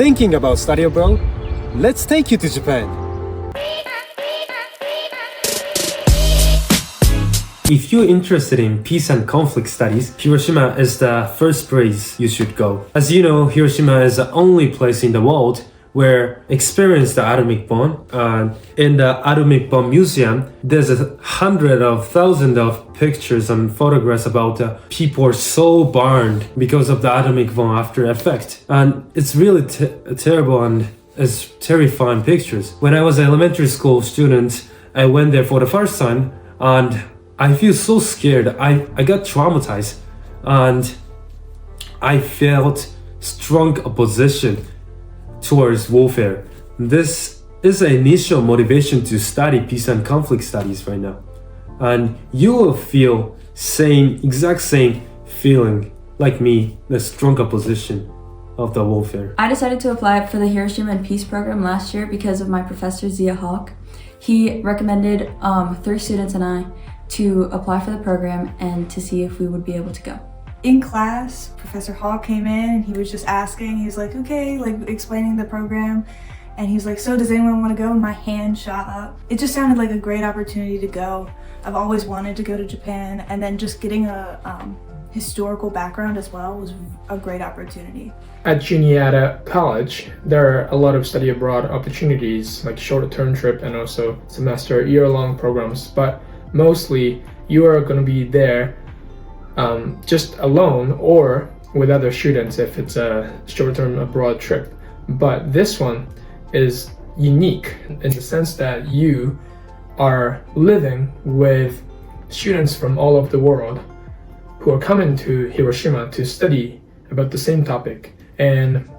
Thinking about study abroad? Let's take you to Japan. If you're interested in peace and conflict studies, Hiroshima is the first place you should go. As you know, Hiroshima is the only place in the world where experienced the atomic bomb. In the atomic bomb museum, there's 100,000 of pictures and photographs about people are so burned because of the atomic bomb after effect. And it's really terrible and it's terrifying pictures. When I was an elementary school student, I went there for the first time and I feel so scared. I got traumatized and I felt strong opposition towards warfare. This is an initial motivation to study peace and conflict studies right now. And you will feel exact same feeling like me, the strong opposition of the warfare. I decided to apply for the Hiroshima and Peace program last year because of my professor Zia Hawk. He recommended 3 students and I to apply for the program and to see if we would be able to go. In class, Professor Hawk came in and he was just asking, he was like, okay, like explaining the program. And he was like, so does anyone want to go? And my hand shot up. It just sounded like a great opportunity to go. I've always wanted to go to Japan, and then just getting a historical background as well was a great opportunity. At Juniata College, there are a lot of study abroad opportunities like short-term trip and also semester year-long programs, but mostly you are going to be there just alone or with other students if it's a short-term abroad trip. But this one is unique in the sense that you are living with students from all over the world who are coming to Hiroshima to study about the same topic. And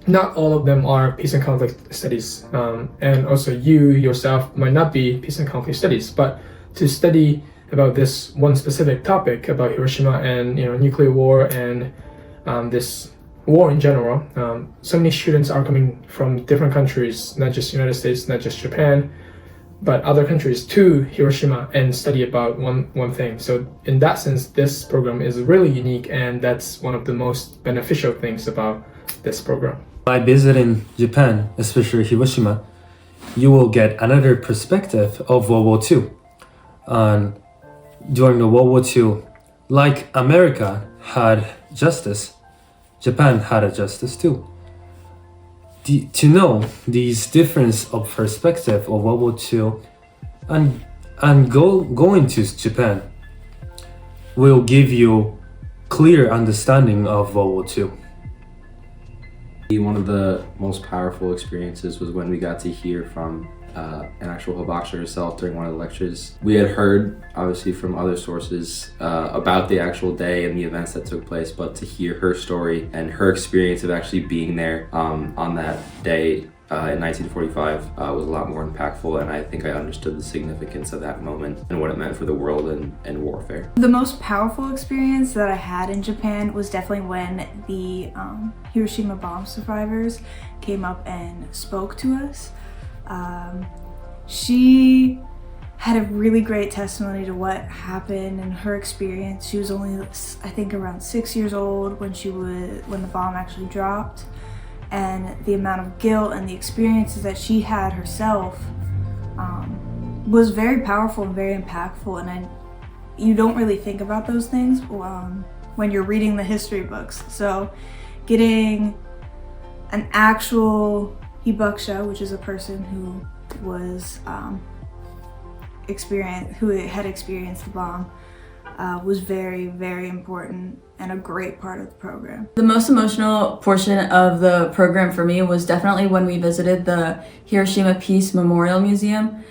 not all of them are peace and conflict studies. And also you yourself might not be peace and conflict studies, but to study about this one specific topic about Hiroshima and nuclear war and this war in general. So many students are coming from different countries, not just United States, not just Japan, but other countries to Hiroshima and study about one thing. So in that sense, this program is really unique, and that's one of the most beneficial things about this program. By visiting Japan, especially Hiroshima, you will get another perspective of World War II. And during the World War II, like America had justice, Japan had a justice too. To know these difference of perspective of World War II and going to Japan will give you clear understanding of World War II. One of the most powerful experiences was when we got to hear from an actual Hibakusha herself during one of the lectures. We had heard, obviously, from other sources about the actual day and the events that took place, but to hear her story and her experience of actually being there on that day in 1945 was a lot more impactful, and I think I understood the significance of that moment and what it meant for the world and warfare. The most powerful experience that I had in Japan was definitely when the Hiroshima bomb survivors came up and spoke to us. She had a really great testimony to what happened and her experience. She was only, I think, around 6 years old when the bomb actually dropped, and the amount of guilt and the experiences that she had herself was very powerful and very impactful. And you don't really think about those things when you're reading the history books. So getting an actual Hibakusha, which is a person who was who had experienced the bomb, was very, very important and a great part of the program. The most emotional portion of the program for me was definitely when we visited the Hiroshima Peace Memorial Museum.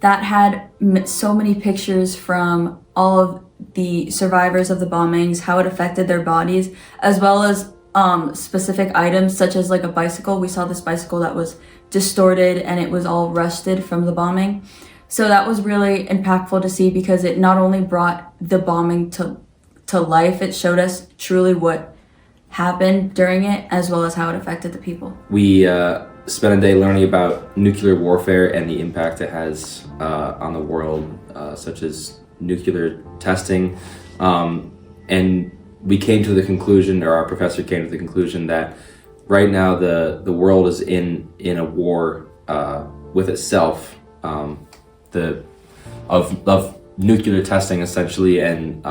That had so many pictures from all of the survivors of the bombings, how it affected their bodies, as well as specific items such as like a bicycle. We saw this bicycle that was distorted and it was all rusted from the bombing. So that was really impactful to see because it not only brought the bombing to life, it showed us truly what happened during it as well as how it affected the people. We spent a day learning about nuclear warfare and the impact it has on the world, such as nuclear testing. And we came to the conclusion, or our professor came to the conclusion, that right now the world is in a war with itself, of nuclear testing essentially, and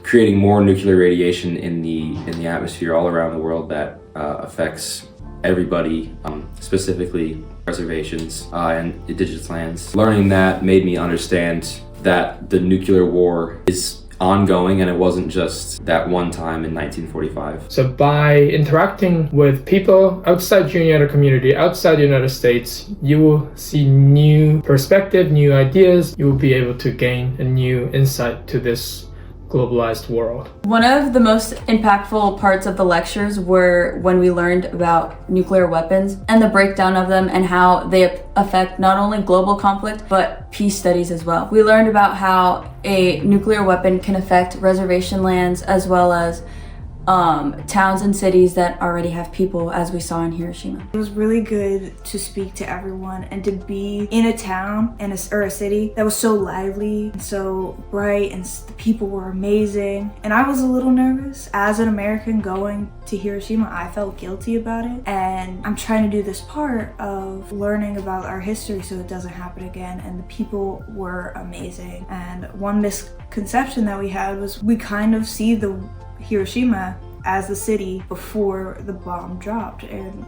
creating more nuclear radiation in the atmosphere all around the world that affects everybody, specifically reservations and indigenous lands. Learning that made me understand that the nuclear war is ongoing, and it wasn't just that one time in 1945. So by interacting with people outside Juniata community, outside the United States, you will see new perspective, new ideas. You will be able to gain a new insight to this globalized world. One of the most impactful parts of the lectures were when we learned about nuclear weapons and the breakdown of them and how they affect not only global conflict, but peace studies as well. We learned about how a nuclear weapon can affect reservation lands as well as towns and cities that already have people, as we saw in Hiroshima. It was really good to speak to everyone and to be in a town and or a city that was so lively and so bright, and the people were amazing. And I was a little nervous. As an American going to Hiroshima, I felt guilty about it. And I'm trying to do this part of learning about our history so it doesn't happen again. And the people were amazing. And one misconception that we had was we kind of see the Hiroshima as the city before the bomb dropped, and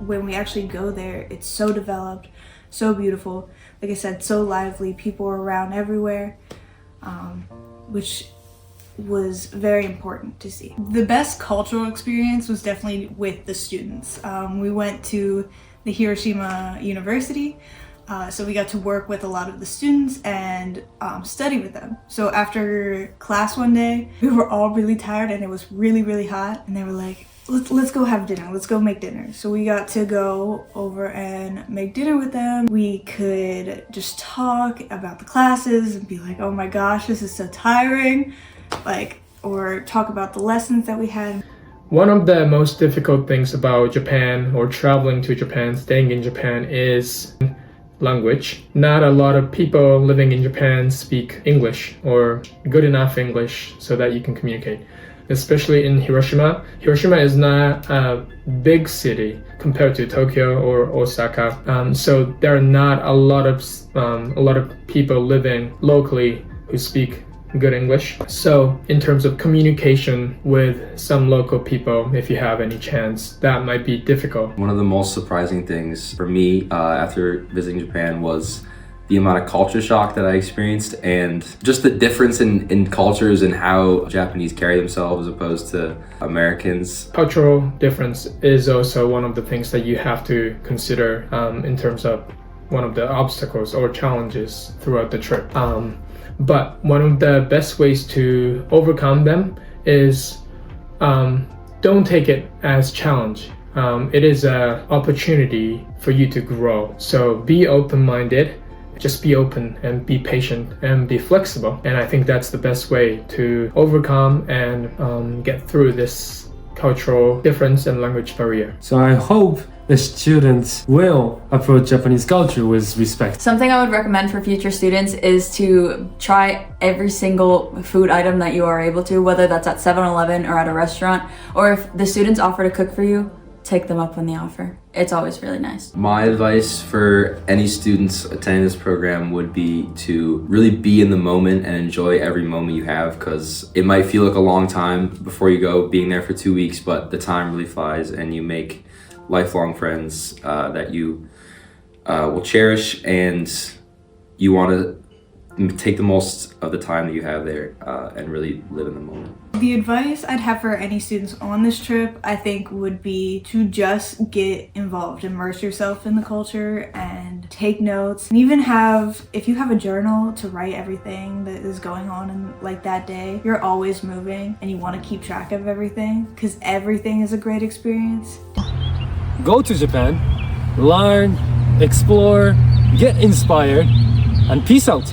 when we actually go there, it's so developed, so beautiful, like I said, so lively. People are around everywhere, which was very important to see. The best cultural experience was definitely with the students. We went to the Hiroshima University. So we got to work with a lot of the students and study with them. So after class one day, we were all really tired and it was really, really hot. And they were like, let's go have dinner. Let's go make dinner. So we got to go over and make dinner with them. We could just talk about the classes and be like, oh my gosh, this is so tiring. Or talk about the lessons that we had. One of the most difficult things about Japan, or traveling to Japan, staying in Japan, is language. Not a lot of people living in Japan speak English or good enough English so that you can communicate. Especially in Hiroshima. Hiroshima is not a big city compared to Tokyo or Osaka. So there are not a lot of people living locally who speak good English. So in terms of communication with some local people, if you have any chance, that might be difficult. One of the most surprising things for me after visiting Japan was the amount of culture shock that I experienced, and just the difference in cultures and how Japanese carry themselves as opposed to Americans. Cultural difference is also one of the things that you have to consider in terms of one of the obstacles or challenges throughout the trip. But one of the best ways to overcome them is don't take it as challenge. It is an opportunity for you to grow. So be open-minded, just be open and be patient and be flexible. And I think that's the best way to overcome and get through this cultural difference and language barrier. So I hope the students will approach Japanese culture with respect. Something I would recommend for future students is to try every single food item that you are able to, whether that's at 7-Eleven or at a restaurant, or if the students offer to cook for you, take them up on the offer. It's always really nice. My advice for any students attending this program would be to really be in the moment and enjoy every moment you have, because it might feel like a long time before you go, being there for 2 weeks, but the time really flies and you make lifelong friends that you will cherish, and you want to take the most of the time that you have there and really live in the moment. The advice I'd have for any students on this trip, I think, would be to just get involved, immerse yourself in the culture and take notes. And even if you have a journal to write everything that is going on in that day, you're always moving and you want to keep track of everything, because everything is a great experience. Go to Japan, learn, explore, get inspired, and peace out.